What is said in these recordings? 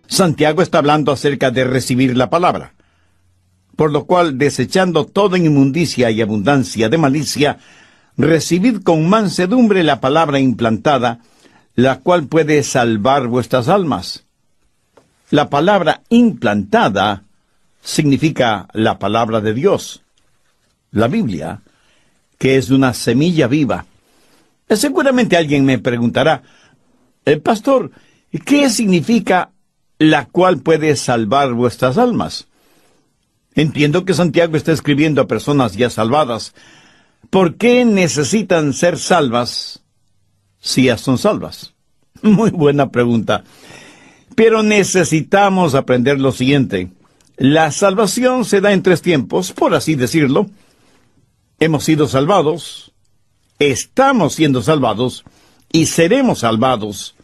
Santiago está hablando acerca de recibir la palabra, por lo cual, desechando toda inmundicia y abundancia de malicia, recibid con mansedumbre la palabra implantada, la cual puede salvar vuestras almas. La palabra implantada significa la palabra de Dios, la Biblia, que es una semilla viva. Seguramente alguien me preguntará, pastor, ¿qué significa la cual puede salvar vuestras almas? Entiendo que Santiago está escribiendo a personas ya salvadas. ¿Por qué necesitan ser salvas si ya son salvas? Muy buena pregunta. Pero necesitamos aprender lo siguiente. La salvación se da en 3 tiempos, por así decirlo. Hemos sido salvados, estamos siendo salvados y seremos salvados.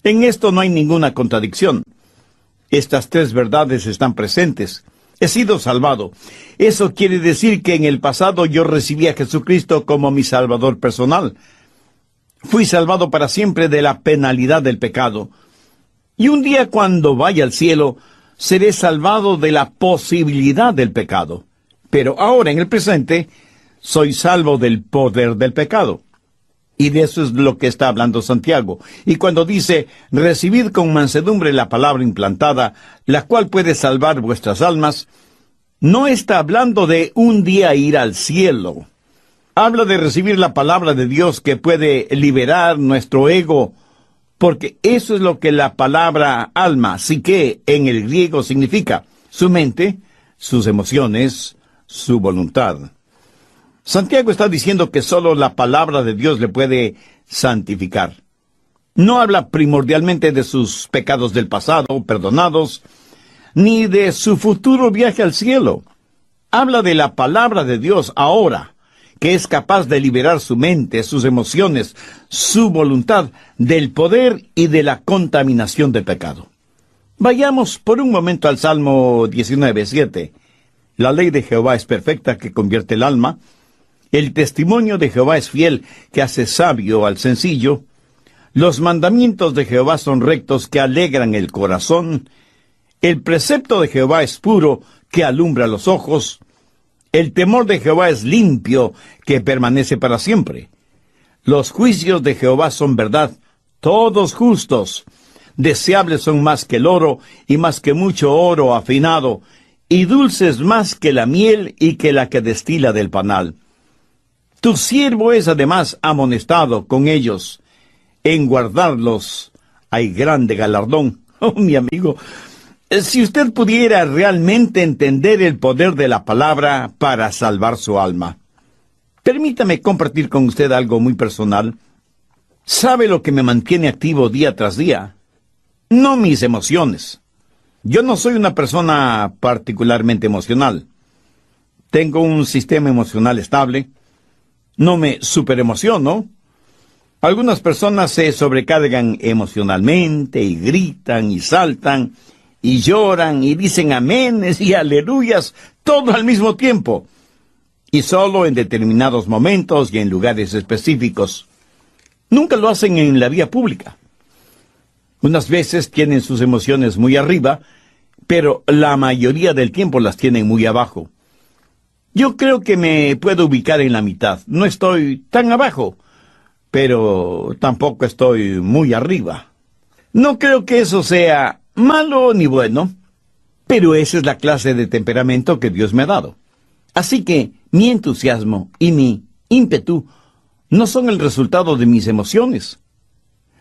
En esto no hay ninguna contradicción. Estas 3 verdades están presentes. He sido salvado. Eso quiere decir que en el pasado yo recibí a Jesucristo como mi Salvador personal. Fui salvado para siempre de la penalidad del pecado. Y un día cuando vaya al cielo, seré salvado de la posibilidad del pecado. Pero ahora, en el presente, soy salvo del poder del pecado. Y de eso es lo que está hablando Santiago. Y cuando dice, recibid con mansedumbre la palabra implantada, la cual puede salvar vuestras almas, no está hablando de un día ir al cielo. Habla de recibir la palabra de Dios que puede liberar nuestro ego, porque eso es lo que la palabra alma, psique, en el griego significa: su mente, sus emociones, su voluntad. Santiago está diciendo que solo la palabra de Dios le puede santificar. No habla primordialmente de sus pecados del pasado, perdonados, ni de su futuro viaje al cielo. Habla de la palabra de Dios ahora, que es capaz de liberar su mente, sus emociones, su voluntad, del poder y de la contaminación del pecado. Vayamos por un momento al Salmo 19:7. La ley de Jehová es perfecta, que convierte el alma. El testimonio de Jehová es fiel, que hace sabio al sencillo. Los mandamientos de Jehová son rectos, que alegran el corazón. El precepto de Jehová es puro, que alumbra los ojos. El temor de Jehová es limpio, que permanece para siempre. Los juicios de Jehová son verdad, todos justos. Deseables son más que el oro, y más que mucho oro afinado, y dulces más que la miel y que la que destila del panal. Tu siervo es además amonestado con ellos. En guardarlos hay grande galardón. Oh, mi amigo, si usted pudiera realmente entender el poder de la palabra para salvar su alma. Permítame compartir con usted algo muy personal. ¿Sabe lo que me mantiene activo día tras día? No mis emociones. Yo no soy una persona particularmente emocional. Tengo un sistema emocional estable. No me superemociono. Algunas personas se sobrecargan emocionalmente y gritan y saltan y lloran y dicen aménes y aleluyas, todo al mismo tiempo, y solo en determinados momentos y en lugares específicos. Nunca lo hacen en la vía pública. Unas veces tienen sus emociones muy arriba, pero la mayoría del tiempo las tienen muy abajo. Yo creo que me puedo ubicar en la mitad. No estoy tan abajo, pero tampoco estoy muy arriba. No creo que eso sea malo ni bueno, pero esa es la clase de temperamento que Dios me ha dado. Así que mi entusiasmo y mi ímpetu no son el resultado de mis emociones.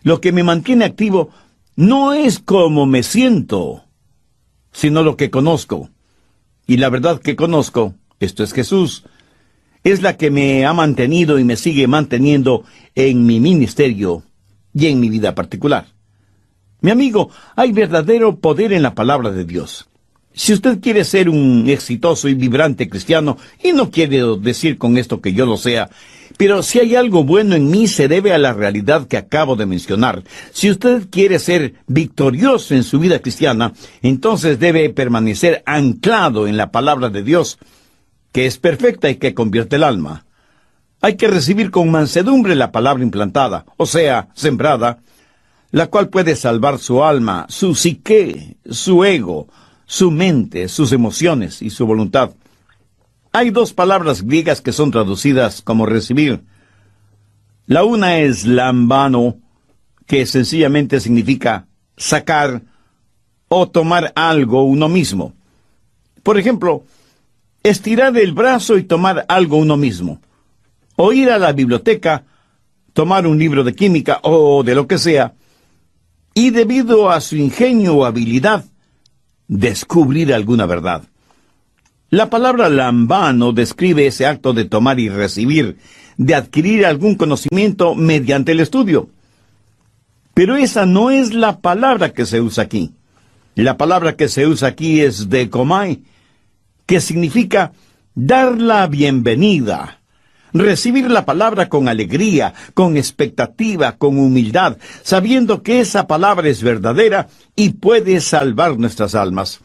Lo que me mantiene activo no es cómo me siento, sino lo que conozco. Y la verdad que conozco, esto es Jesús, es la que me ha mantenido y me sigue manteniendo en mi ministerio y en mi vida particular. Mi amigo, hay verdadero poder en la palabra de Dios. Si usted quiere ser un exitoso y vibrante cristiano, y no quiero decir con esto que yo lo sea, pero si hay algo bueno en mí se debe a la realidad que acabo de mencionar. Si usted quiere ser victorioso en su vida cristiana, entonces debe permanecer anclado en la palabra de Dios, que es perfecta y que convierte el alma. Hay que recibir con mansedumbre la palabra implantada, o sea, sembrada, la cual puede salvar su alma, su psique, su ego, su mente, sus emociones y su voluntad. Hay dos palabras griegas que son traducidas como recibir. La una es lambano, que sencillamente significa sacar o tomar algo uno mismo. Por ejemplo, estirar el brazo y tomar algo uno mismo. O ir a la biblioteca, tomar un libro de química o de lo que sea, y debido a su ingenio o habilidad, descubrir alguna verdad. La palabra lambano describe ese acto de tomar y recibir, de adquirir algún conocimiento mediante el estudio. Pero esa no es la palabra que se usa aquí. La palabra que se usa aquí es dekomai, que significa dar la bienvenida. Recibir la palabra con alegría, con expectativa, con humildad, sabiendo que esa palabra es verdadera y puede salvar nuestras almas.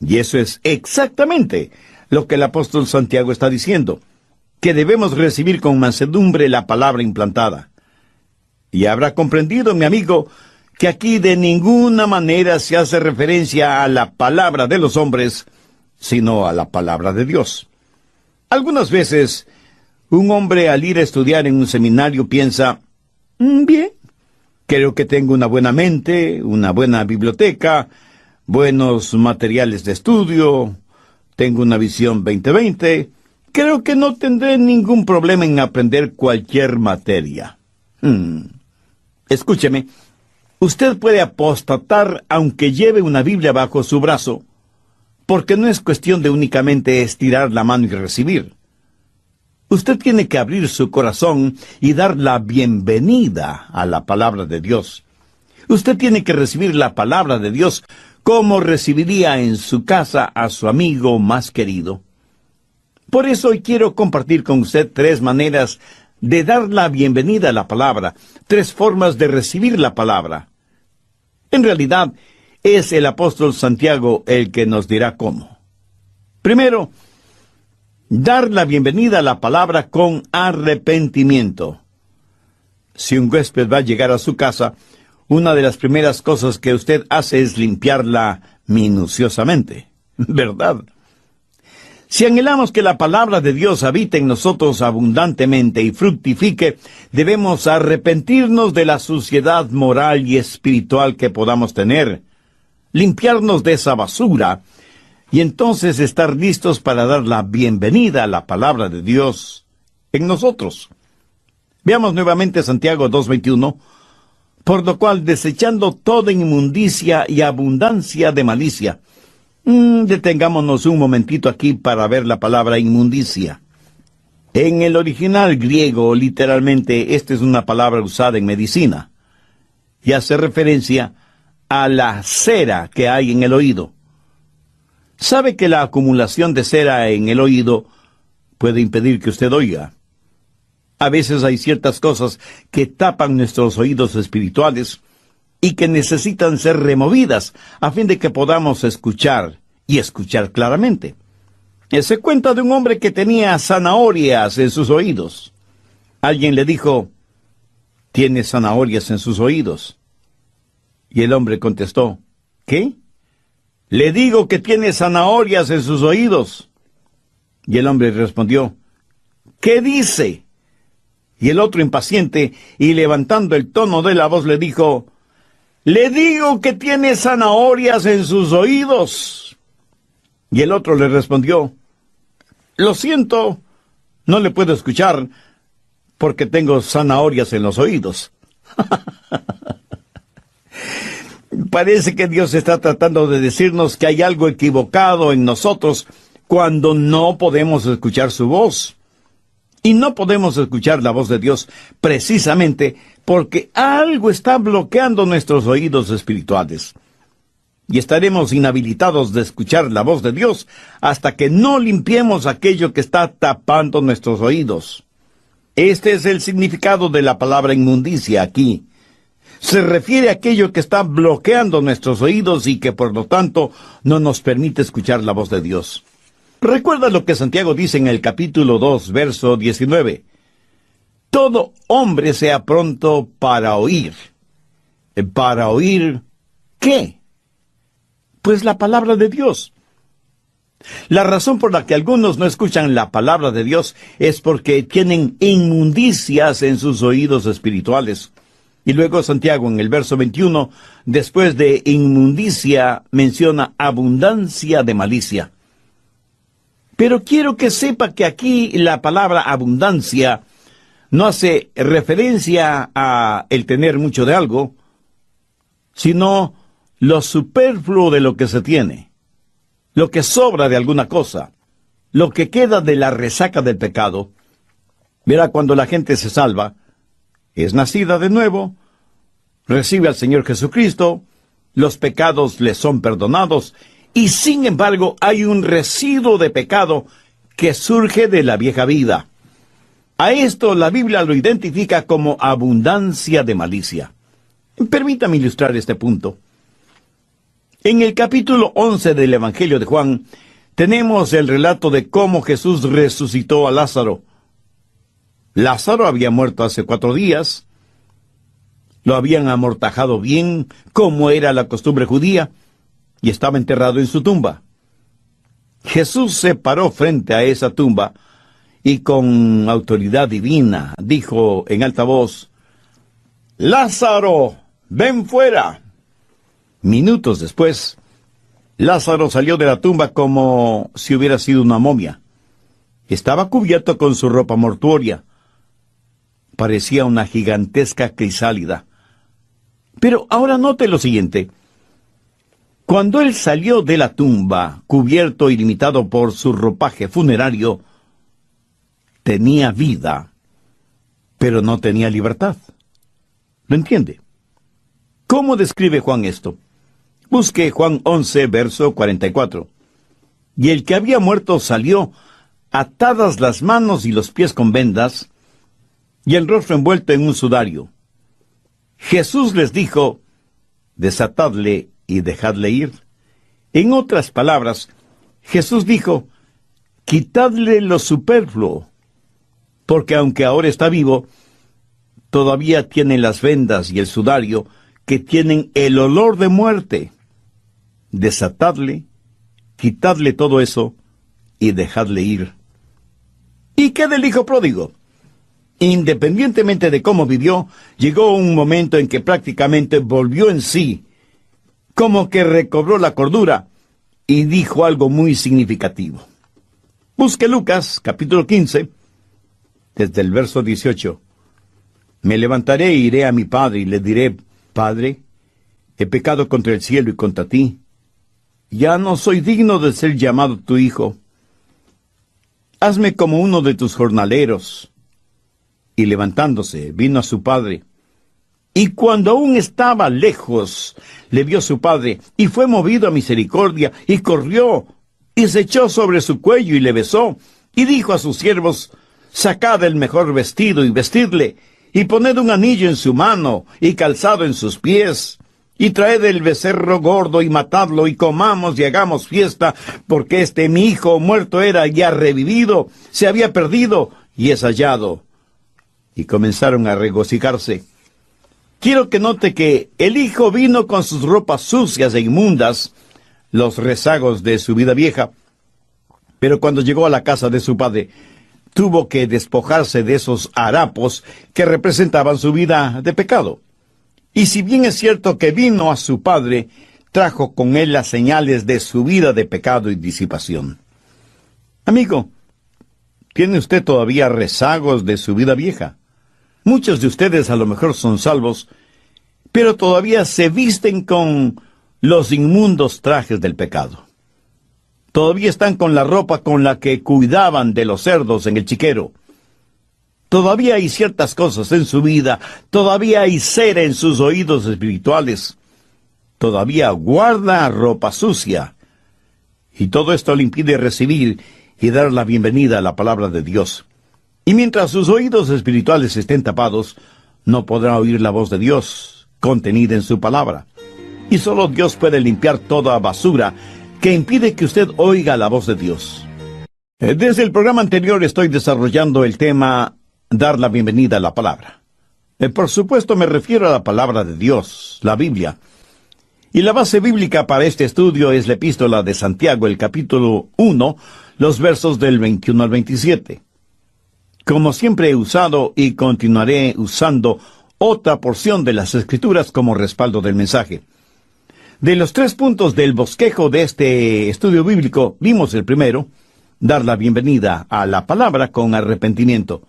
Y eso es exactamente lo que el apóstol Santiago está diciendo, que debemos recibir con mansedumbre la palabra implantada. Y habrá comprendido, mi amigo, que aquí de ninguna manera se hace referencia a la palabra de los hombres, sino a la palabra de Dios. Algunas veces, un hombre al ir a estudiar en un seminario piensa, bien, creo que tengo una buena mente, una buena biblioteca, buenos materiales de estudio, tengo una visión 2020, creo que no tendré ningún problema en aprender cualquier materia. Escúcheme, usted puede apostatar aunque lleve una Biblia bajo su brazo, porque no es cuestión de únicamente estirar la mano y recibir. Usted tiene que abrir su corazón y dar la bienvenida a la palabra de Dios. Usted tiene que recibir la palabra de Dios como recibiría en su casa a su amigo más querido. Por eso hoy quiero compartir con usted 3 maneras de dar la bienvenida a la palabra, 3 formas de recibir la palabra. En realidad, es el apóstol Santiago el que nos dirá cómo. Primero, dar la bienvenida a la palabra con arrepentimiento. Si un huésped va a llegar a su casa, una de las primeras cosas que usted hace es limpiarla minuciosamente, ¿verdad? Si anhelamos que la palabra de Dios habite en nosotros abundantemente y fructifique, debemos arrepentirnos de la suciedad moral y espiritual que podamos tener, limpiarnos de esa basura, y entonces estar listos para dar la bienvenida a la palabra de Dios en nosotros. Veamos nuevamente Santiago 2:21, por lo cual, desechando toda inmundicia y abundancia de malicia. Detengámonos un momentito aquí para ver la palabra inmundicia. En el original griego, literalmente, esta es una palabra usada en medicina, y hace referencia a la cera que hay en el oído. ¿Sabe que la acumulación de cera en el oído puede impedir que usted oiga? A veces hay ciertas cosas que tapan nuestros oídos espirituales y que necesitan ser removidas a fin de que podamos escuchar y escuchar claramente. Se cuenta de un hombre que tenía zanahorias en sus oídos. Alguien le dijo, «¿Tiene zanahorias en sus oídos?» Y el hombre contestó, «¿Qué? Le digo que tiene zanahorias en sus oídos». Y el hombre respondió, «¿Qué dice?» Y el otro, impaciente y levantando el tono de la voz, le dijo, «Le digo que tiene zanahorias en sus oídos». Y el otro le respondió, «Lo siento, no le puedo escuchar porque tengo zanahorias en los oídos». Parece que Dios está tratando de decirnos que hay algo equivocado en nosotros cuando no podemos escuchar su voz. Y no podemos escuchar la voz de Dios precisamente porque algo está bloqueando nuestros oídos espirituales. Y estaremos inhabilitados de escuchar la voz de Dios hasta que no limpiemos aquello que está tapando nuestros oídos. Este es el significado de la palabra inmundicia aquí. Se refiere a aquello que está bloqueando nuestros oídos y que por lo tanto no nos permite escuchar la voz de Dios. Recuerda lo que Santiago dice en el capítulo 2, verso 19. todo hombre sea pronto para oír. ¿Para oír qué? Pues la palabra de Dios. La razón por la que algunos no escuchan la palabra de Dios es porque tienen inmundicias en sus oídos espirituales. Y luego Santiago, en el verso 21, después de inmundicia, menciona abundancia de malicia. Pero quiero que sepa que aquí la palabra abundancia no hace referencia a el tener mucho de algo, sino lo superfluo de lo que se tiene, lo que sobra de alguna cosa, lo que queda de la resaca del pecado. Verá, cuando la gente se salva, es nacida de nuevo, recibe al Señor Jesucristo, los pecados le son perdonados, y sin embargo hay un residuo de pecado que surge de la vieja vida. A esto la Biblia lo identifica como abundancia de malicia. Permítame ilustrar este punto. En el capítulo 11 del Evangelio de Juan, tenemos el relato de cómo Jesús resucitó a Lázaro. Lázaro había muerto hace 4 días, lo habían amortajado bien, como era la costumbre judía, y estaba enterrado en su tumba. Jesús se paró frente a esa tumba y con autoridad divina dijo en alta voz: «Lázaro, ven fuera». Minutos después, Lázaro salió de la tumba como si hubiera sido una momia. Estaba cubierto con su ropa mortuoria. Parecía una gigantesca crisálida. Pero ahora note lo siguiente. Cuando él salió de la tumba, cubierto y limitado por su ropaje funerario, tenía vida, pero no tenía libertad. ¿Lo entiende? ¿Cómo describe Juan esto? Busque Juan 11, verso 44. Y el que había muerto salió, atadas las manos y los pies con vendas, y el rostro envuelto en un sudario. Jesús les dijo: «Desatadle y dejadle ir». En otras palabras, Jesús dijo: «Quitadle lo superfluo, porque aunque ahora está vivo, todavía tiene las vendas y el sudario que tienen el olor de muerte. Desatadle, quitadle todo eso y dejadle ir». ¿Y qué del hijo pródigo? Independientemente de cómo vivió, llegó un momento en que prácticamente volvió en sí, como que recobró la cordura, y dijo algo muy significativo. Busque Lucas, capítulo 15, desde el verso 18. «Me levantaré e iré a mi padre, y le diré: Padre, he pecado contra el cielo y contra ti. Ya no soy digno de ser llamado tu hijo. Hazme como uno de tus jornaleros». Y levantándose, vino a su padre. Y cuando aún estaba lejos, le vio su padre, y fue movido a misericordia, y corrió, y se echó sobre su cuello, y le besó, y dijo a sus siervos: «Sacad el mejor vestido, y vestidle, y poned un anillo en su mano, y calzado en sus pies, y traed el becerro gordo, y matadlo, y comamos, y hagamos fiesta, porque mi hijo muerto era, y ha revivido, se había perdido, y es hallado». Y comenzaron a regocijarse. Quiero que note que el hijo vino con sus ropas sucias e inmundas, los rezagos de su vida vieja, pero cuando llegó a la casa de su padre, tuvo que despojarse de esos harapos que representaban su vida de pecado. Y si bien es cierto que vino a su padre, trajo con él las señales de su vida de pecado y disipación. Amigo, ¿tiene usted todavía rezagos de su vida vieja? Muchos de ustedes a lo mejor son salvos, pero todavía se visten con los inmundos trajes del pecado. Todavía están con la ropa con la que cuidaban de los cerdos en el chiquero. Todavía hay ciertas cosas en su vida, todavía hay cera en sus oídos espirituales. Todavía guarda ropa sucia. Y todo esto le impide recibir y dar la bienvenida a la palabra de Dios. Y mientras sus oídos espirituales estén tapados, no podrá oír la voz de Dios contenida en su palabra. Y solo Dios puede limpiar toda basura que impide que usted oiga la voz de Dios. Desde el programa anterior estoy desarrollando el tema dar la bienvenida a la palabra. Por supuesto me refiero a la palabra de Dios, la Biblia. Y la base bíblica para este estudio es la epístola de Santiago, el capítulo 1, los versos del 21 al 27. Como siempre he usado y continuaré usando otra porción de las Escrituras como respaldo del mensaje. De los 3 puntos del bosquejo de este estudio bíblico, vimos el primero, dar la bienvenida a la palabra con arrepentimiento.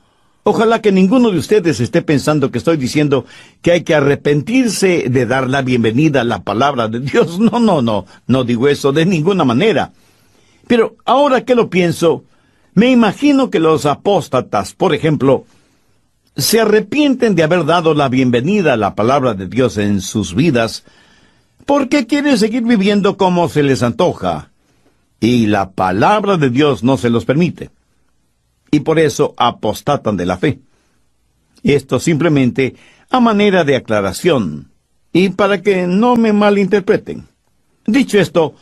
Ojalá que ninguno de ustedes esté pensando que estoy diciendo que hay que arrepentirse de dar la bienvenida a la palabra de Dios. No digo eso de ninguna manera. Pero ahora que lo pienso, me imagino que los apóstatas, por ejemplo, se arrepienten de haber dado la bienvenida a la palabra de Dios en sus vidas, porque quieren seguir viviendo como se les antoja, y la palabra de Dios no se los permite. Y por eso apostatan de la fe. Esto simplemente a manera de aclaración, y para que no me malinterpreten. Dicho esto,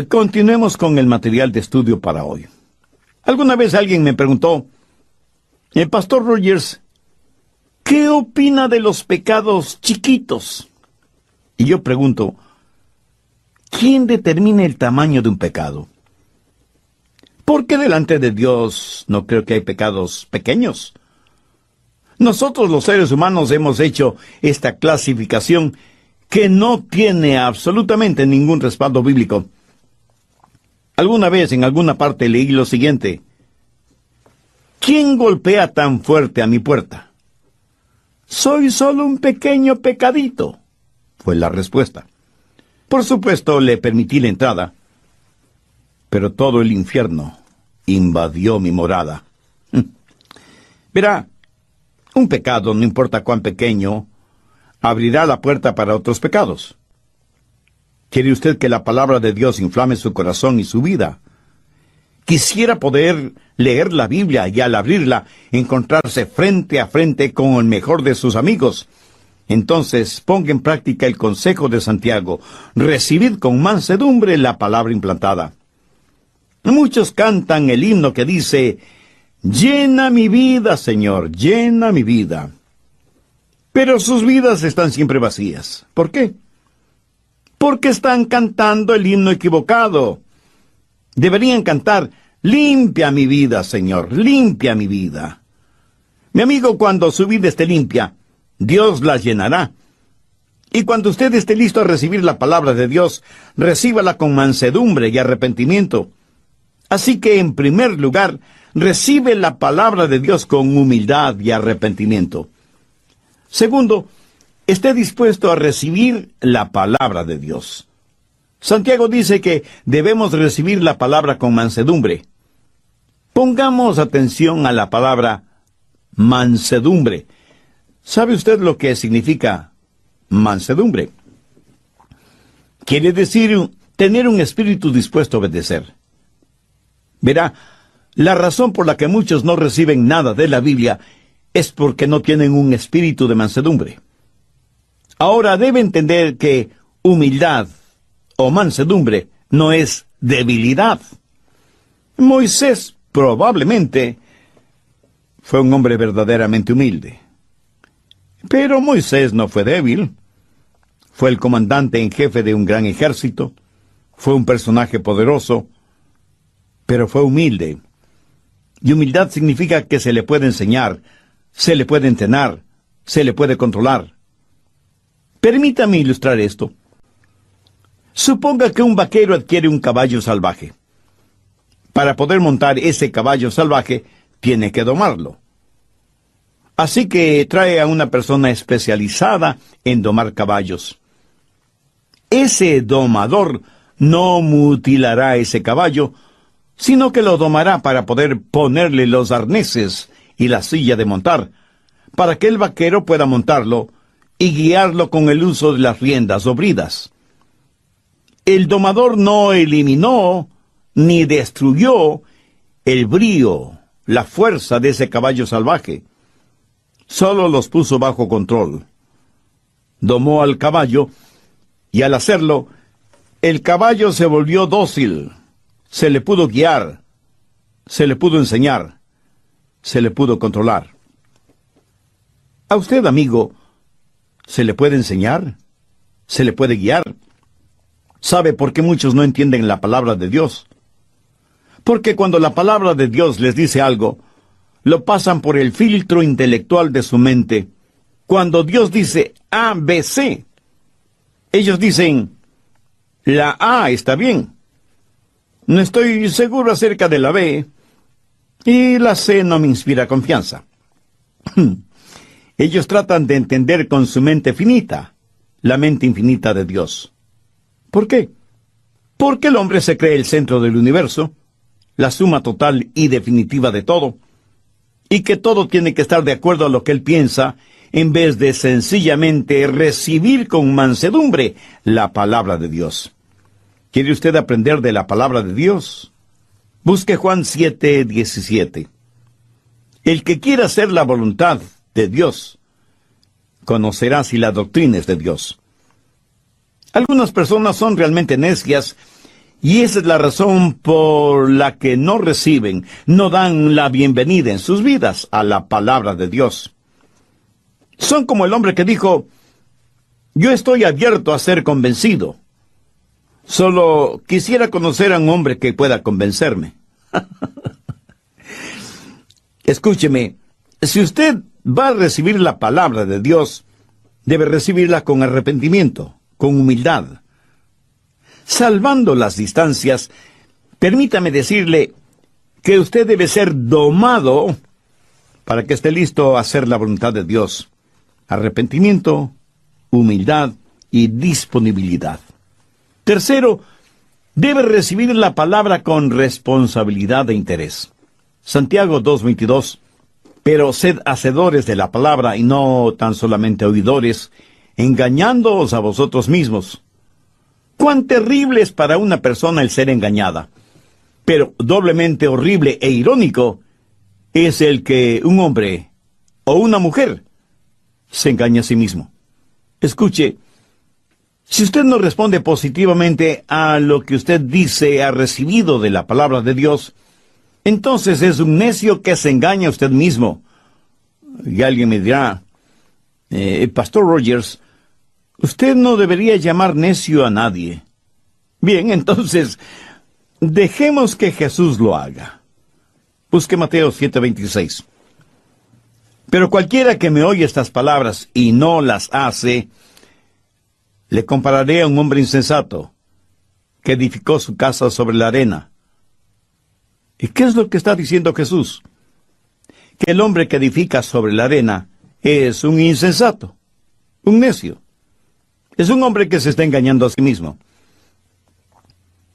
continuemos con el material de estudio para hoy. Alguna vez alguien me preguntó, el pastor Rogers, ¿qué opina de los pecados chiquitos? Y yo pregunto, ¿quién determina el tamaño de un pecado? Porque delante de Dios no creo que hay pecados pequeños. Nosotros los seres humanos hemos hecho esta clasificación que no tiene absolutamente ningún respaldo bíblico. Alguna vez en alguna parte leí lo siguiente: ¿quién golpea tan fuerte a mi puerta? Soy solo un pequeño pecadito, fue la respuesta. Por supuesto le permití la entrada, pero todo el infierno invadió mi morada. Verá, un pecado, no importa cuán pequeño, abrirá la puerta para otros pecados. ¿Quiere usted que la palabra de Dios inflame su corazón y su vida? Quisiera poder leer la Biblia y al abrirla encontrarse frente a frente con el mejor de sus amigos. Entonces ponga en práctica el consejo de Santiago: recibid con mansedumbre la palabra implantada. Muchos cantan el himno que dice: llena mi vida, Señor, llena mi vida. Pero sus vidas están siempre vacías. ¿Por qué? Porque están cantando el himno equivocado. Deberían cantar: limpia mi vida, Señor, limpia mi vida. Mi amigo, cuando su vida esté limpia, Dios la llenará. Y cuando usted esté listo a recibir la palabra de Dios, recíbala con mansedumbre y arrepentimiento. Así que, en primer lugar, recibe la palabra de Dios con humildad y arrepentimiento. Segundo, esté dispuesto a recibir la palabra de Dios. Santiago dice que debemos recibir la palabra con mansedumbre. Pongamos atención a la palabra mansedumbre. ¿Sabe usted lo que significa mansedumbre? Quiere decir tener un espíritu dispuesto a obedecer. Verá, la razón por la que muchos no reciben nada de la Biblia es porque no tienen un espíritu de mansedumbre. Ahora debe entender que humildad o mansedumbre no es debilidad. Moisés probablemente fue un hombre verdaderamente humilde. Pero Moisés no fue débil. Fue el comandante en jefe de un gran ejército. Fue un personaje poderoso, pero fue humilde. Y humildad significa que se le puede enseñar, se le puede entrenar, se le puede controlar. Permítame ilustrar esto. Suponga que un vaquero adquiere un caballo salvaje. Para poder montar ese caballo salvaje, tiene que domarlo. Así que trae a una persona especializada en domar caballos. Ese domador no mutilará ese caballo, sino que lo domará para poder ponerle los arneses y la silla de montar, para que el vaquero pueda montarlo y guiarlo con el uso de las riendas o bridas. El domador no eliminó ni destruyó el brío, la fuerza de ese caballo salvaje. Solo los puso bajo control. Domó al caballo, y al hacerlo, el caballo se volvió dócil. Se le pudo guiar, se le pudo enseñar, se le pudo controlar. A usted, amigo, ¿se le puede enseñar? ¿Se le puede guiar? ¿Sabe por qué muchos no entienden la palabra de Dios? Porque cuando la palabra de Dios les dice algo, lo pasan por el filtro intelectual de su mente. Cuando Dios dice A, B, C, ellos dicen, la A está bien. No estoy seguro acerca de la B, y la C no me inspira confianza. Ellos tratan de entender con su mente finita, la mente infinita de Dios. ¿Por qué? Porque el hombre se cree el centro del universo, la suma total y definitiva de todo, y que todo tiene que estar de acuerdo a lo que él piensa, en vez de sencillamente recibir con mansedumbre la palabra de Dios. ¿Quiere usted aprender de la palabra de Dios? Busque Juan 7:17. El que quiera hacer la voluntad de Dios, conocerá si la doctrina es de Dios. Algunas personas son realmente necias, y esa es la razón por la que no reciben, no dan la bienvenida en sus vidas a la palabra de Dios. Son como el hombre que dijo, yo estoy abierto a ser convencido. Solo quisiera conocer a un hombre que pueda convencerme. Escúcheme, si usted va a recibir la palabra de Dios, debe recibirla con arrepentimiento, con humildad. Salvando las distancias, permítame decirle que usted debe ser domado para que esté listo a hacer la voluntad de Dios. Arrepentimiento, humildad y disponibilidad. Tercero, debe recibir la palabra con responsabilidad e interés. Santiago 2:22. Pero sed hacedores de la palabra y no tan solamente oidores, engañándoos a vosotros mismos. Cuán terrible es para una persona el ser engañada. Pero doblemente horrible e irónico es el que un hombre o una mujer se engaña a sí mismo. Escuche, si usted no responde positivamente a lo que usted dice ha recibido de la palabra de Dios, entonces es un necio que se engaña a usted mismo. Y alguien me dirá, Pastor Rogers, usted no debería llamar necio a nadie. Bien, entonces, dejemos que Jesús lo haga. Busque Mateo 7:26. Pero cualquiera que me oye estas palabras y no las hace, le compararé a un hombre insensato que edificó su casa sobre la arena. ¿Y qué es lo que está diciendo Jesús? Que el hombre que edifica sobre la arena es un insensato, un necio. Es un hombre que se está engañando a sí mismo.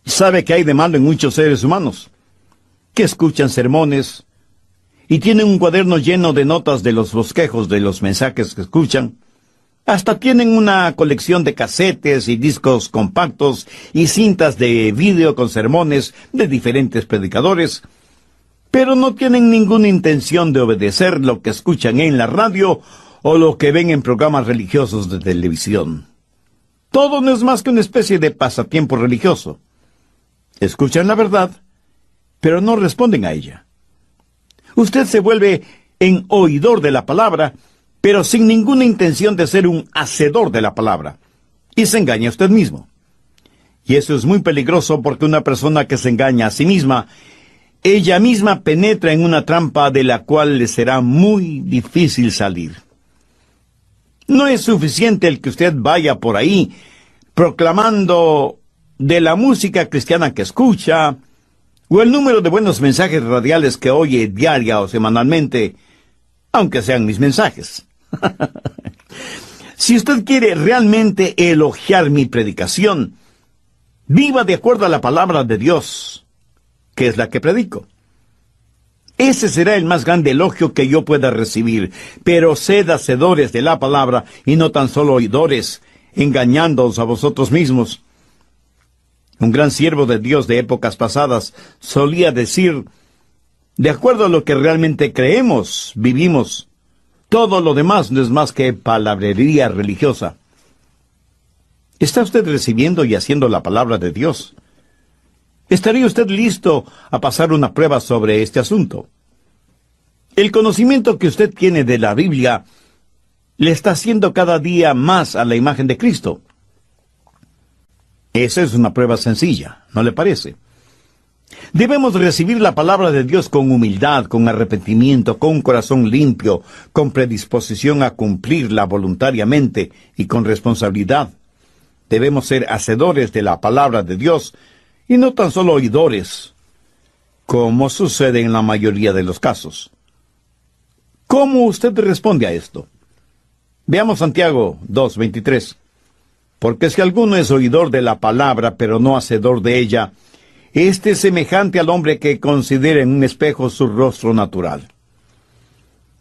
¿Sabe que hay de malo en muchos seres humanos? Que escuchan sermones y tienen un cuaderno lleno de notas de los bosquejos de los mensajes que escuchan. Hasta tienen una colección de casetes y discos compactos y cintas de vídeo con sermones de diferentes predicadores, pero no tienen ninguna intención de obedecer lo que escuchan en la radio o lo que ven en programas religiosos de televisión. Todo no es más que una especie de pasatiempo religioso. Escuchan la verdad, pero no responden a ella. Usted se vuelve en oidor de la palabra, pero sin ninguna intención de ser un hacedor de la palabra, y se engaña a usted mismo. Y eso es muy peligroso porque una persona que se engaña a sí misma, ella misma penetra en una trampa de la cual le será muy difícil salir. No es suficiente el que usted vaya por ahí proclamando de la música cristiana que escucha, o el número de buenos mensajes radiales que oye diaria o semanalmente, aunque sean mis mensajes. Si usted quiere realmente elogiar mi predicación, viva de acuerdo a la palabra de Dios, que es la que predico. Ese será el más grande elogio que yo pueda recibir, pero sed hacedores de la palabra y no tan solo oidores, engañándoos a vosotros mismos. Un gran siervo de Dios de épocas pasadas solía decir, de acuerdo a lo que realmente creemos, vivimos. Todo lo demás no es más que palabrería religiosa. ¿Está usted recibiendo y haciendo la palabra de Dios? ¿Estaría usted listo a pasar una prueba sobre este asunto? El conocimiento que usted tiene de la Biblia le está haciendo cada día más a la imagen de Cristo. Esa es una prueba sencilla, ¿no le parece? Debemos recibir la palabra de Dios con humildad, con arrepentimiento, con un corazón limpio, con predisposición a cumplirla voluntariamente y con responsabilidad. Debemos ser hacedores de la palabra de Dios y no tan solo oidores, como sucede en la mayoría de los casos. ¿Cómo usted responde a esto? Veamos Santiago 2:23. Porque si alguno es oidor de la palabra, pero no hacedor de ella, este es semejante al hombre que considera en un espejo su rostro natural.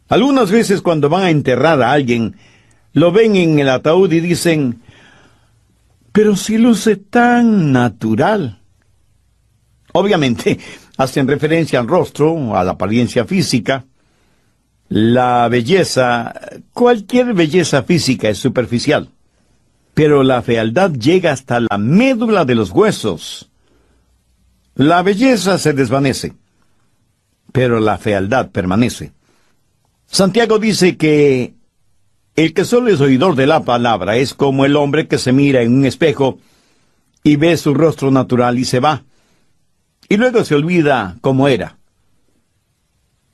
Algunas veces cuando van a enterrar a alguien, lo ven en el ataúd y dicen, pero si luce tan natural. Obviamente, hacen referencia al rostro, a la apariencia física. La belleza, cualquier belleza física es superficial. Pero la fealdad llega hasta la médula de los huesos. La belleza se desvanece, pero la fealdad permanece. Santiago dice que el que solo es oidor de la palabra es como el hombre que se mira en un espejo y ve su rostro natural y se va, y luego se olvida cómo era.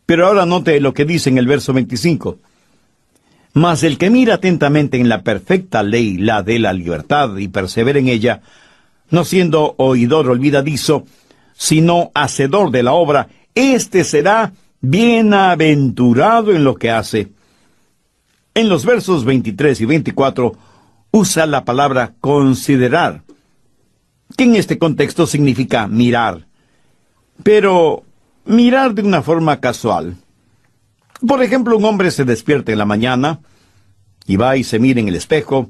Pero ahora note lo que dice en el verso 25. Mas el que mira atentamente en la perfecta ley, la de la libertad, y persevera en ella, no siendo oidor olvidadizo, sino hacedor de la obra, éste será bienaventurado en lo que hace. En los versos 23 y 24 usa la palabra considerar, que en este contexto significa mirar, pero mirar de una forma casual. Por ejemplo, un hombre se despierta en la mañana y va y se mira en el espejo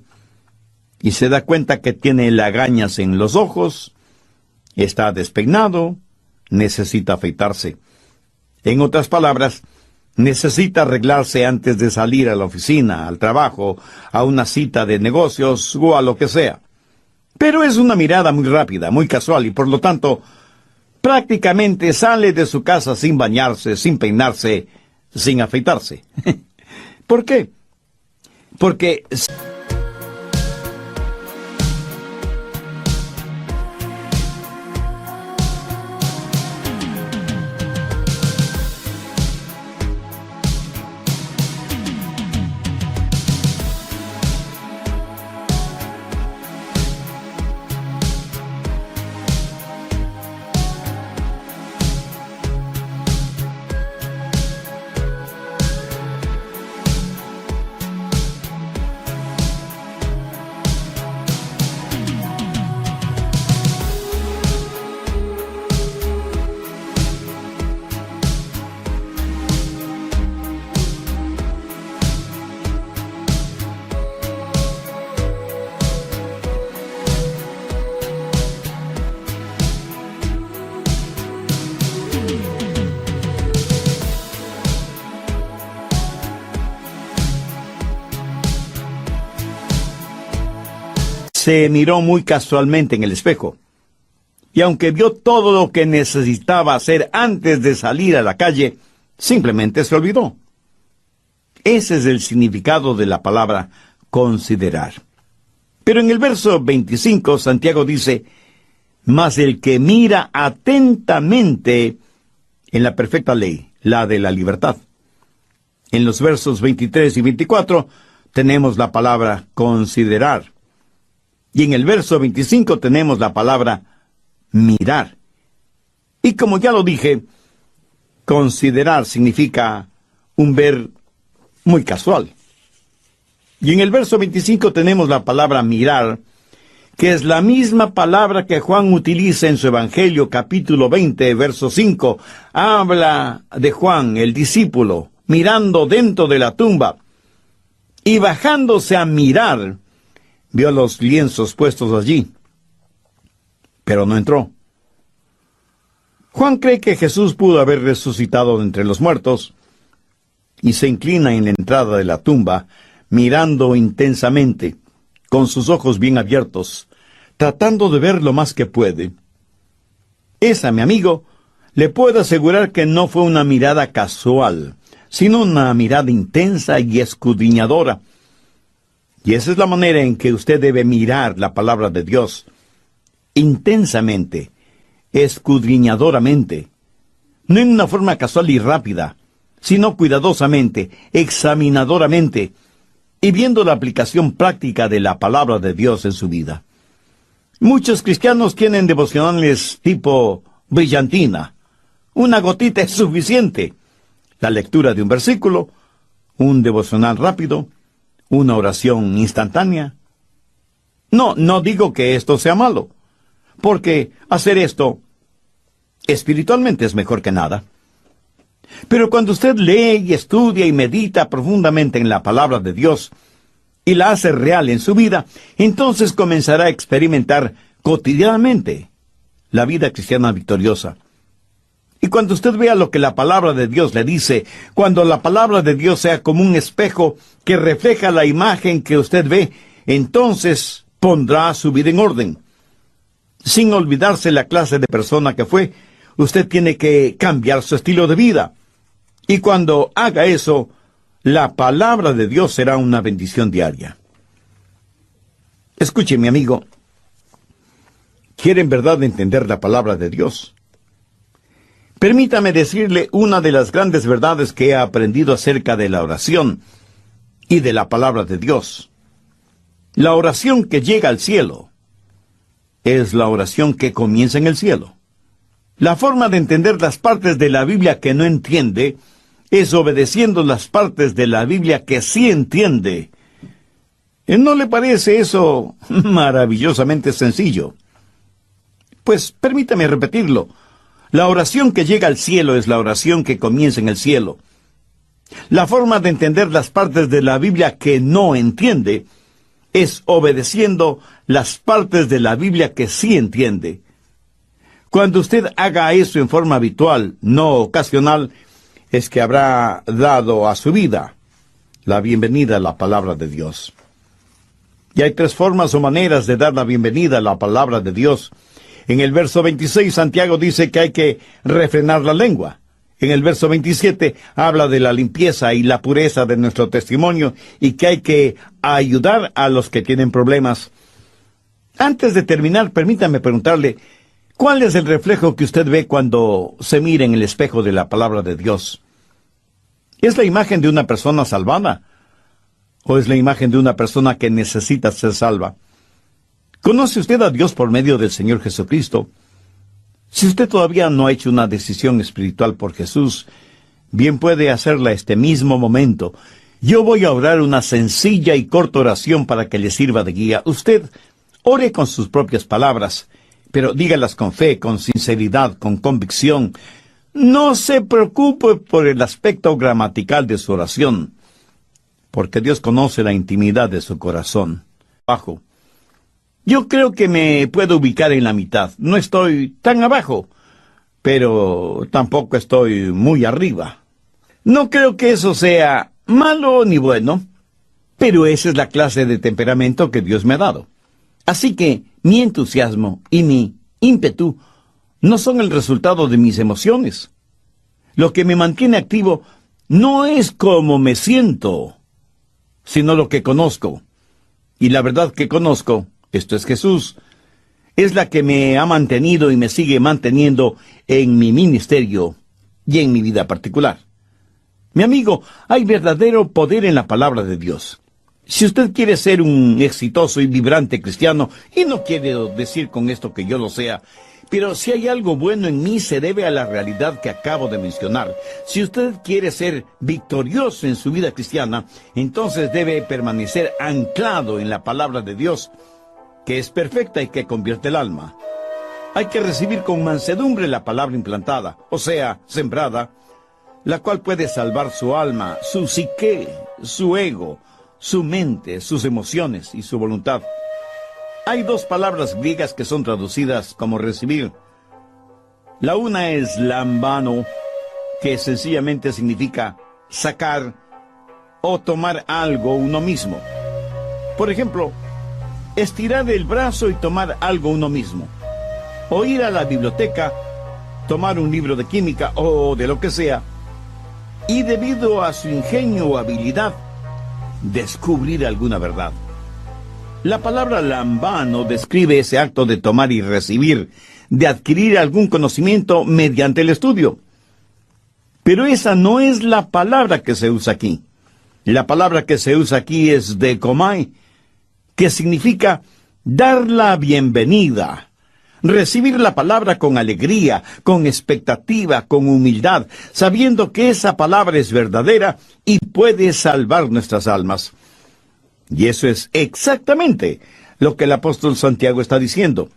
y se da cuenta que tiene lagañas en los ojos, está despeinado, necesita afeitarse. En otras palabras, necesita arreglarse antes de salir a la oficina, al trabajo, a una cita de negocios o a lo que sea. Pero es una mirada muy rápida, muy casual y por lo tanto, prácticamente sale de su casa sin bañarse, sin peinarse, sin afeitarse. ¿Por qué? Porque se miró muy casualmente en el espejo. Y aunque vio todo lo que necesitaba hacer antes de salir a la calle, simplemente se olvidó. Ese es el significado de la palabra considerar. Pero en el verso 25, Santiago dice, mas el que mira atentamente en la perfecta ley, la de la libertad. En los versos 23 y 24 tenemos la palabra considerar. Y en el verso 25 tenemos la palabra mirar. Y como ya lo dije, considerar significa un ver muy casual. Y en el verso 25 tenemos la palabra mirar, que es la misma palabra que Juan utiliza en su Evangelio, capítulo 20, verso 5. Habla de Juan, el discípulo, mirando dentro de la tumba. Y bajándose a mirar, vio los lienzos puestos allí, pero no entró. Juan cree que Jesús pudo haber resucitado de entre los muertos, y se inclina en la entrada de la tumba, mirando intensamente, con sus ojos bien abiertos, tratando de ver lo más que puede. Esa, mi amigo, le puedo asegurar que no fue una mirada casual, sino una mirada intensa y escudriñadora, Y esa es la manera en que usted debe mirar la palabra de Dios, intensamente, escudriñadoramente, no en una forma casual y rápida, sino cuidadosamente, examinadoramente, y viendo la aplicación práctica de la palabra de Dios en su vida. Muchos cristianos tienen devocionales tipo brillantina. Una gotita es suficiente. La lectura de un versículo, un devocional rápido, una oración instantánea. No digo que esto sea malo, porque hacer esto espiritualmente es mejor que nada. Pero cuando usted lee y estudia y medita profundamente en la palabra de Dios y la hace real en su vida, entonces comenzará a experimentar cotidianamente la vida cristiana victoriosa. Y cuando usted vea lo que la palabra de Dios le dice, cuando la palabra de Dios sea como un espejo que refleja la imagen que usted ve, entonces pondrá su vida en orden. Sin olvidarse la clase de persona que fue, usted tiene que cambiar su estilo de vida. Y cuando haga eso, la palabra de Dios será una bendición diaria. Escuche, mi amigo, ¿quiere en verdad entender la palabra de Dios? Permítame decirle una de las grandes verdades que he aprendido acerca de la oración y de la palabra de Dios. La oración que llega al cielo es la oración que comienza en el cielo. La forma de entender las partes de la Biblia que no entiende es obedeciendo las partes de la Biblia que sí entiende. ¿No le parece eso maravillosamente sencillo? Pues permítame repetirlo. La oración que llega al cielo es la oración que comienza en el cielo. La forma de entender las partes de la Biblia que no entiende es obedeciendo las partes de la Biblia que sí entiende. Cuando usted haga eso en forma habitual, no ocasional, es que habrá dado a su vida la bienvenida a la palabra de Dios. Y hay 3 formas o maneras de dar la bienvenida a la palabra de Dios. En el verso 26, Santiago dice que hay que refrenar la lengua. En el verso 27, habla de la limpieza y la pureza de nuestro testimonio y que hay que ayudar a los que tienen problemas. Antes de terminar, permítame preguntarle, ¿cuál es el reflejo que usted ve cuando se mira en el espejo de la palabra de Dios? ¿Es la imagen de una persona salvada? ¿O es la imagen de una persona que necesita ser salva? ¿Conoce usted a Dios por medio del Señor Jesucristo? Si usted todavía no ha hecho una decisión espiritual por Jesús, bien puede hacerla este mismo momento. Yo voy a orar una sencilla y corta oración para que le sirva de guía. Usted ore con sus propias palabras, pero dígalas con fe, con sinceridad, con convicción. No se preocupe por el aspecto gramatical de su oración, porque Dios conoce la intimidad de su corazón. Abajo. Yo creo que me puedo ubicar en la mitad. No estoy tan abajo, pero tampoco estoy muy arriba. No creo que eso sea malo ni bueno, pero esa es la clase de temperamento que Dios me ha dado. Así que mi entusiasmo y mi ímpetu no son el resultado de mis emociones. Lo que me mantiene activo no es cómo me siento, sino lo que conozco. Y la verdad que conozco, esto es Jesús, es la que me ha mantenido y me sigue manteniendo en mi ministerio y en mi vida particular. Mi amigo, hay verdadero poder en la palabra de Dios. Si usted quiere ser un exitoso y vibrante cristiano, y no quiere decir con esto que yo lo sea, pero si hay algo bueno en mí se debe a la realidad que acabo de mencionar. Si usted quiere ser victorioso en su vida cristiana, entonces debe permanecer anclado en la palabra de Dios, que es perfecta y que convierte el alma. Hay que recibir con mansedumbre la palabra implantada, o sea, sembrada, la cual puede salvar su alma, su psique, su ego, su mente, sus emociones y su voluntad. Hay 2 palabras griegas que son traducidas como recibir. La una es lambano, que sencillamente significa sacar o tomar algo uno mismo. Por ejemplo, estirar el brazo y tomar algo uno mismo. O ir a la biblioteca, tomar un libro de química o de lo que sea, y debido a su ingenio o habilidad, descubrir alguna verdad. La palabra lambano describe ese acto de tomar y recibir, de adquirir algún conocimiento mediante el estudio. Pero esa no es la palabra que se usa aquí. La palabra que se usa aquí es dekomai, que significa dar la bienvenida, recibir la palabra con alegría, con expectativa, con humildad, sabiendo que esa palabra es verdadera y puede salvar nuestras almas. Y eso es exactamente lo que el apóstol Santiago está diciendo,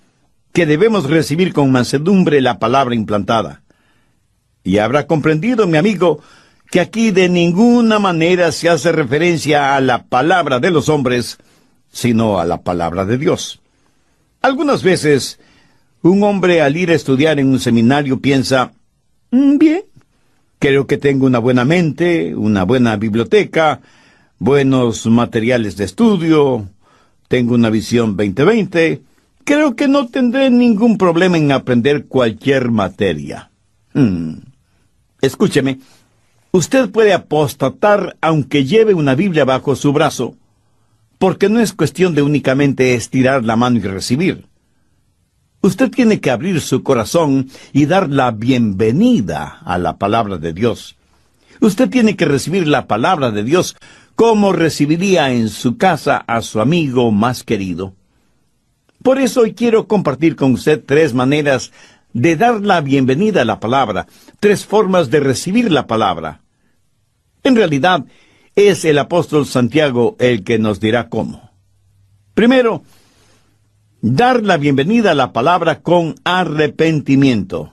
que debemos recibir con mansedumbre la palabra implantada. Y habrá comprendido, mi amigo, que aquí de ninguna manera se hace referencia a la palabra de los hombres, sino a la palabra de Dios. Algunas veces, un hombre al ir a estudiar en un seminario piensa, bien, creo que tengo una buena mente, una buena biblioteca, buenos materiales de estudio, tengo una visión 2020, creo que no tendré ningún problema en aprender cualquier materia. Escúcheme, usted puede apostatar aunque lleve una Biblia bajo su brazo, porque no es cuestión de únicamente estirar la mano y recibir. Usted tiene que abrir su corazón y dar la bienvenida a la palabra de Dios. Usted tiene que recibir la palabra de Dios como recibiría en su casa a su amigo más querido. Por eso hoy quiero compartir con usted 3 maneras de dar la bienvenida a la palabra, 3 formas de recibir la palabra. En realidad, es el apóstol Santiago el que nos dirá cómo. Primero, dar la bienvenida a la palabra con arrepentimiento.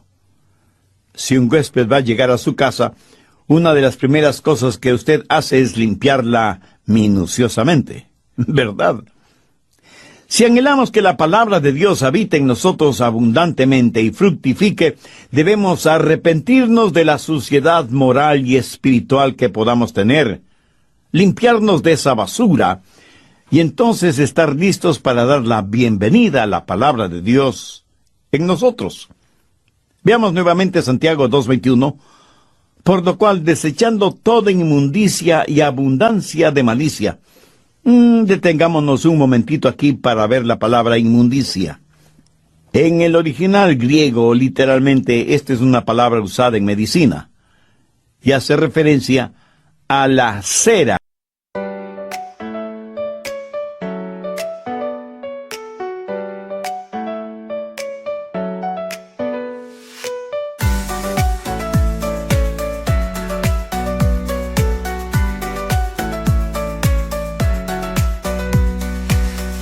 Si un huésped va a llegar a su casa, una de las primeras cosas que usted hace es limpiarla minuciosamente, ¿verdad? Si anhelamos que la palabra de Dios habite en nosotros abundantemente y fructifique, debemos arrepentirnos de la suciedad moral y espiritual que podamos tener, limpiarnos de esa basura, y entonces estar listos para dar la bienvenida a la palabra de Dios en nosotros. Veamos nuevamente Santiago 2:21, por lo cual, desechando toda inmundicia y abundancia de malicia. Detengámonos un momentito aquí para ver la palabra inmundicia. En el original griego, literalmente, esta es una palabra usada en medicina, y hace referencia a la cera.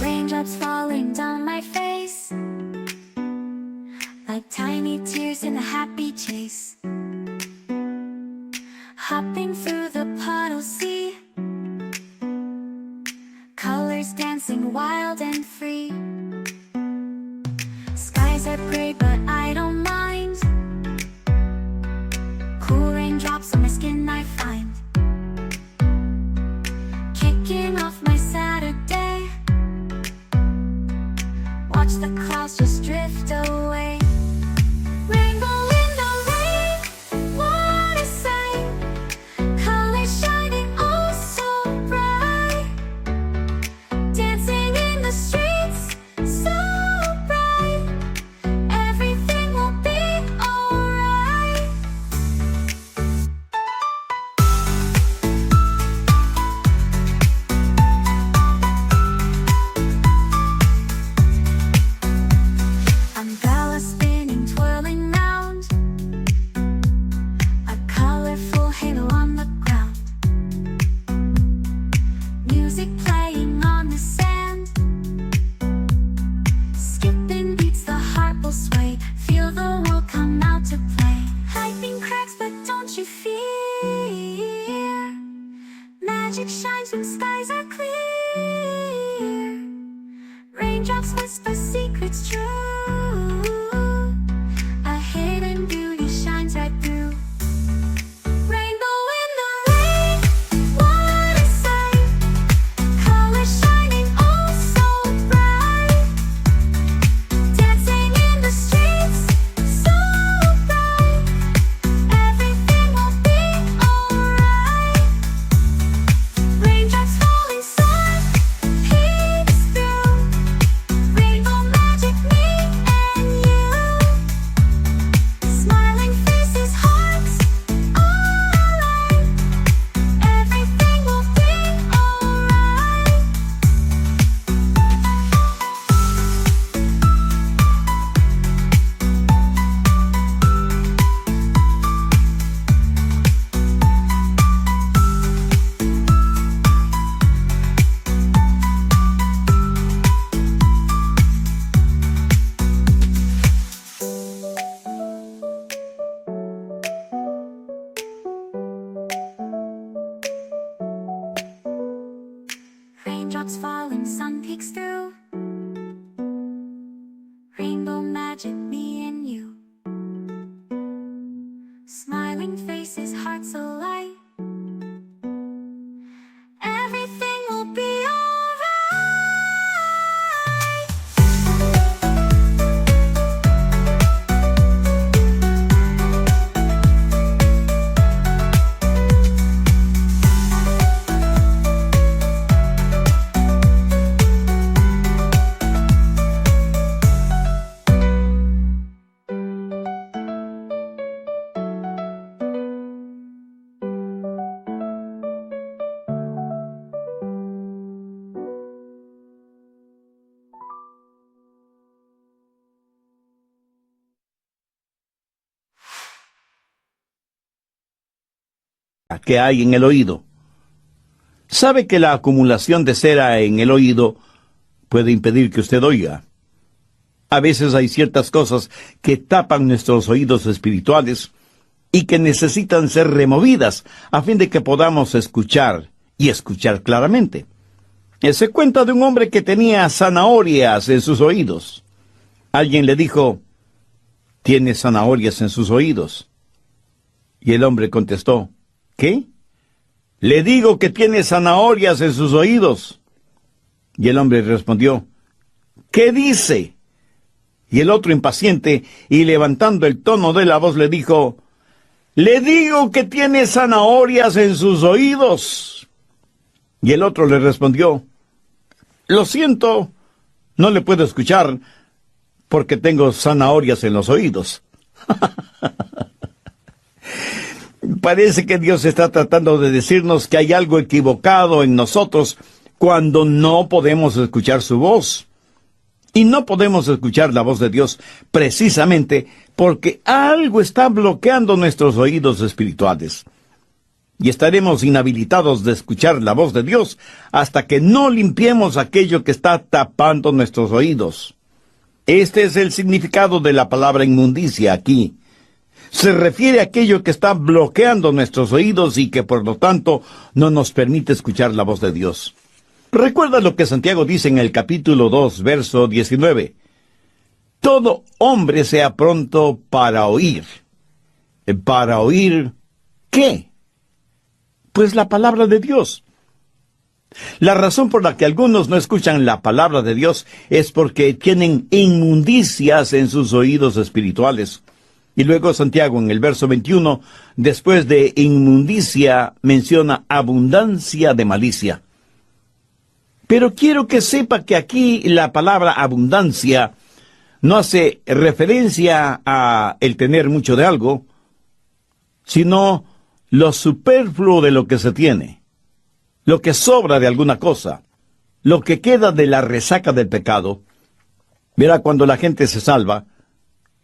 Raindrops falling down my face, like tiny tears in a happy chase. Hopping through the puddle sea, colors dancing wild and free. Skies are gray but I don't mind, cool raindrops on my skin I find. Kicking off my Saturday, watch the clouds just drift away. Rainbow in the rain, what a sight. Colors shining oh so bright, dancing in the streets so bright. Everything will be alright. Umbrella sun peeks through. Rainbow magic, me and you. Smiling faces, hearts alight. Everything will be alright. Que hay en el oído. ¿Sabe que la acumulación de cera en el oído puede impedir que usted oiga? A veces hay ciertas cosas que tapan nuestros oídos espirituales y que necesitan ser removidas a fin de que podamos escuchar y escuchar claramente. Se cuenta de un hombre que tenía zanahorias en sus oídos. Alguien le dijo: «¿Tiene zanahorias en sus oídos?». Y el hombre contestó: «¿Qué? Le digo que tiene zanahorias en sus oídos». Y el hombre respondió: «¿Qué dice?». Y el otro, impaciente y levantando el tono de la voz, le dijo: «Le digo que tiene zanahorias en sus oídos». Y el otro le respondió: «Lo siento, no le puedo escuchar porque tengo zanahorias en los oídos». Parece que Dios está tratando de decirnos que hay algo equivocado en nosotros cuando no podemos escuchar su voz. Y no podemos escuchar la voz de Dios precisamente porque algo está bloqueando nuestros oídos espirituales. Y estaremos inhabilitados de escuchar la voz de Dios hasta que no limpiemos aquello que está tapando nuestros oídos. Este es el significado de la palabra inmundicia aquí. Se refiere a aquello que está bloqueando nuestros oídos y que por lo tanto no nos permite escuchar la voz de Dios. Recuerda lo que Santiago dice en el capítulo 2, verso 19. Todo hombre sea pronto para oír. ¿Para oír qué? Pues la palabra de Dios. La razón por la que algunos no escuchan la palabra de Dios es porque tienen inmundicias en sus oídos espirituales. Y luego Santiago, en el verso 21, después de inmundicia, menciona abundancia de malicia. Pero quiero que sepa que aquí la palabra abundancia no hace referencia a el tener mucho de algo, sino lo superfluo de lo que se tiene, lo que sobra de alguna cosa, lo que queda de la resaca del pecado. Verá, cuando la gente se salva,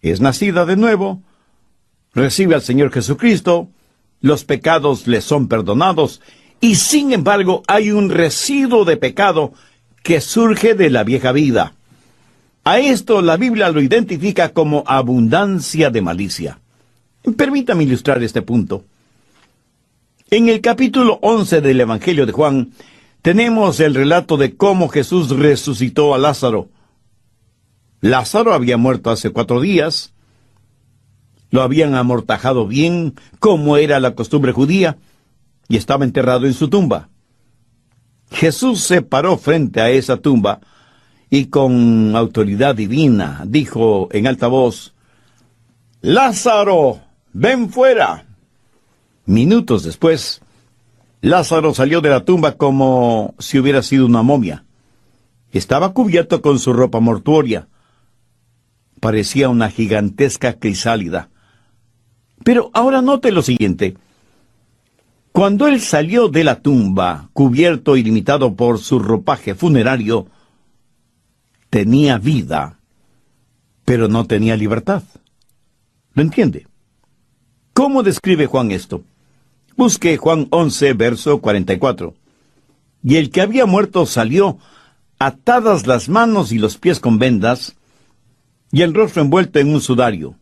es nacida de nuevo, recibe al Señor Jesucristo, los pecados le son perdonados, y sin embargo hay un residuo de pecado que surge de la vieja vida. A esto la Biblia lo identifica como abundancia de malicia. Permítame ilustrar este punto. En el capítulo 11 del Evangelio de Juan, tenemos el relato de cómo Jesús resucitó a Lázaro. Lázaro había muerto hace 4 días, lo habían amortajado bien, como era la costumbre judía, y estaba enterrado en su tumba. Jesús se paró frente a esa tumba y con autoridad divina dijo en alta voz: «Lázaro, ven fuera». Minutos después, Lázaro salió de la tumba como si hubiera sido una momia. Estaba cubierto con su ropa mortuoria. Parecía una gigantesca crisálida. Pero ahora note lo siguiente. Cuando él salió de la tumba, cubierto y limitado por su ropaje funerario, tenía vida, pero no tenía libertad. ¿Lo entiende? ¿Cómo describe Juan esto? Busque Juan 11, verso 44. Y el que había muerto salió, atadas las manos y los pies con vendas, y el rostro envuelto en un sudario.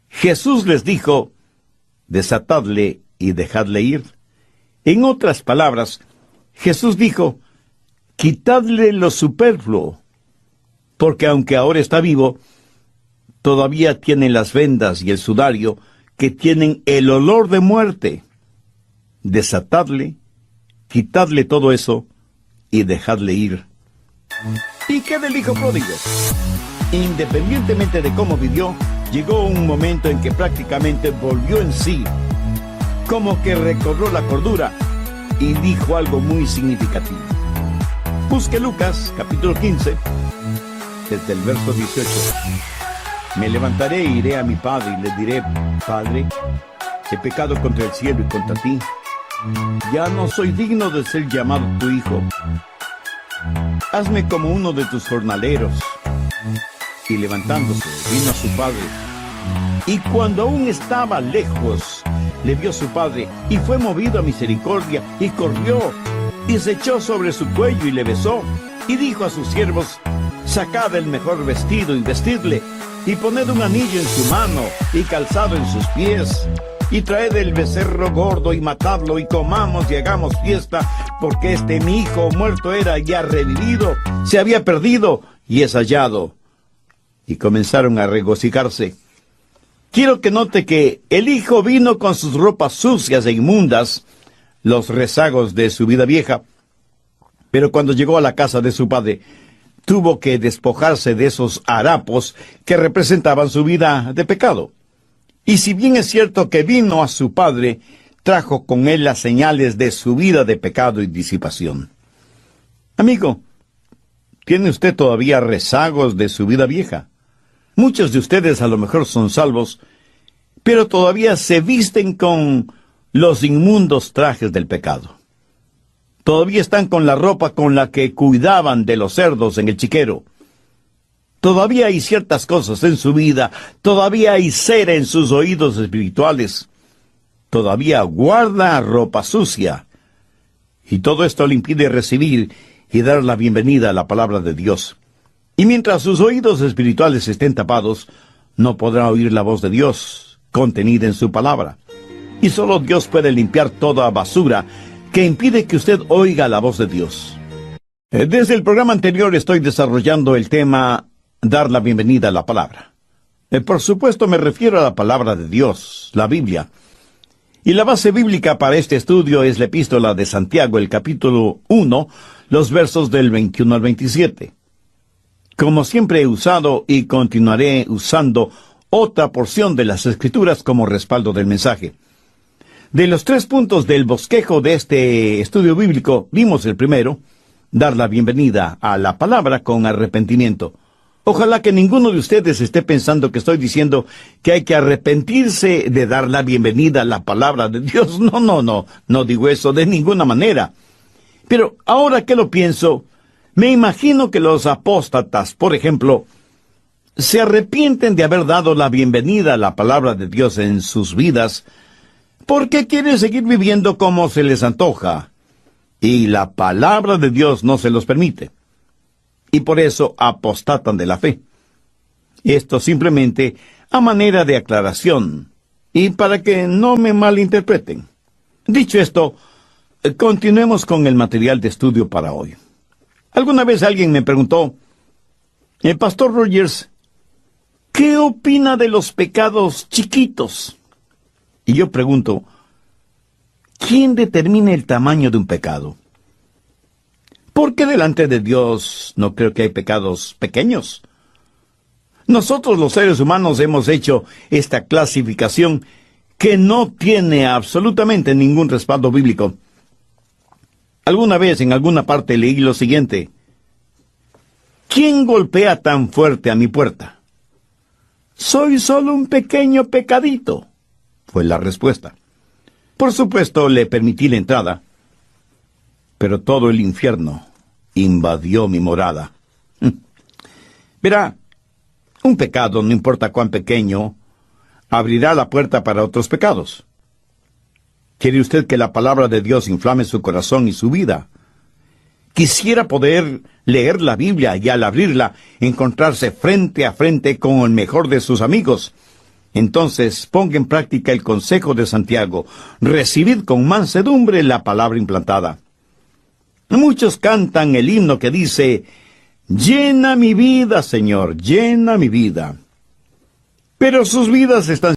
Jesús les dijo: «Desatadle y dejadle ir». En otras palabras, Jesús dijo: quitadle lo superfluo, porque aunque ahora está vivo, todavía tiene las vendas y el sudario que tienen el olor de muerte. Desatadle, quitadle todo eso y dejadle ir. ¿Y qué del hijo pródigo? Independientemente de cómo vivió, llegó un momento en que prácticamente volvió en sí, como que recobró la cordura y dijo algo muy significativo. Busque Lucas, capítulo 15, desde el verso 18. Me levantaré e iré a mi padre y le diré: Padre, he pecado contra el cielo y contra ti. Ya no soy digno de ser llamado tu hijo. Hazme como uno de tus jornaleros. Y levantándose, vino a su padre. Y cuando aún estaba lejos, le vio su padre, y fue movido a misericordia, y corrió, y se echó sobre su cuello y le besó, y dijo a sus siervos: Sacad el mejor vestido y vestidle, y poned un anillo en su mano, y calzado en sus pies, y traed el becerro gordo y matadlo, y comamos y hagamos fiesta, porque mi hijo muerto era y ha revivido, se había perdido y es hallado. Y comenzaron a regocijarse. Quiero que note que el hijo vino con sus ropas sucias e inmundas, los rezagos de su vida vieja, pero cuando llegó a la casa de su padre, tuvo que despojarse de esos harapos que representaban su vida de pecado. Y si bien es cierto que vino a su padre, trajo con él las señales de su vida de pecado y disipación. Amigo, ¿tiene usted todavía rezagos de su vida vieja? Muchos de ustedes a lo mejor son salvos, pero todavía se visten con los inmundos trajes del pecado. Todavía están con la ropa con la que cuidaban de los cerdos en el chiquero. Todavía hay ciertas cosas en su vida, todavía hay cera en sus oídos espirituales, todavía guarda ropa sucia. Y todo esto le impide recibir y dar la bienvenida a la palabra de Dios. Y mientras sus oídos espirituales estén tapados, no podrá oír la voz de Dios contenida en su palabra. Y solo Dios puede limpiar toda basura que impide que usted oiga la voz de Dios. Desde el programa anterior estoy desarrollando el tema dar la bienvenida a la palabra. Por supuesto me refiero a la palabra de Dios, la Biblia. Y la base bíblica para este estudio es la epístola de Santiago, el capítulo 1, los versos del 21 al 27. Como siempre he usado y continuaré usando otra porción de las Escrituras como respaldo del mensaje. De los 3 puntos del bosquejo de este estudio bíblico, vimos el primero: dar la bienvenida a la palabra con arrepentimiento. Ojalá que ninguno de ustedes esté pensando que estoy diciendo que hay que arrepentirse de dar la bienvenida a la palabra de Dios. No digo eso de ninguna manera. Pero ahora que lo pienso, me imagino que los apóstatas, por ejemplo, se arrepienten de haber dado la bienvenida a la palabra de Dios en sus vidas, porque quieren seguir viviendo como se les antoja, y la palabra de Dios no se los permite. Y por eso apostatan de la fe. Esto simplemente a manera de aclaración, y para que no me malinterpreten. Dicho esto, continuemos con el material de estudio para hoy. Alguna vez alguien me preguntó: el pastor Rogers, ¿qué opina de los pecados chiquitos? Y yo pregunto, ¿quién determina el tamaño de un pecado? Porque delante de Dios no creo que hay pecados pequeños. Nosotros los seres humanos hemos hecho esta clasificación que no tiene absolutamente ningún respaldo bíblico. Alguna vez en alguna parte leí lo siguiente: ¿quién golpea tan fuerte a mi puerta? Soy solo un pequeño pecadito, fue la respuesta. Por supuesto le permití la entrada, pero todo el infierno invadió mi morada. Verá, un pecado, no importa cuán pequeño, abrirá la puerta para otros pecados. ¿Quiere usted que la palabra de Dios inflame su corazón y su vida? Quisiera poder leer la Biblia y al abrirla encontrarse frente a frente con el mejor de sus amigos. Entonces ponga en práctica el consejo de Santiago: recibid con mansedumbre la palabra implantada. Muchos cantan el himno que dice, llena mi vida, Señor, llena mi vida. Pero sus vidas están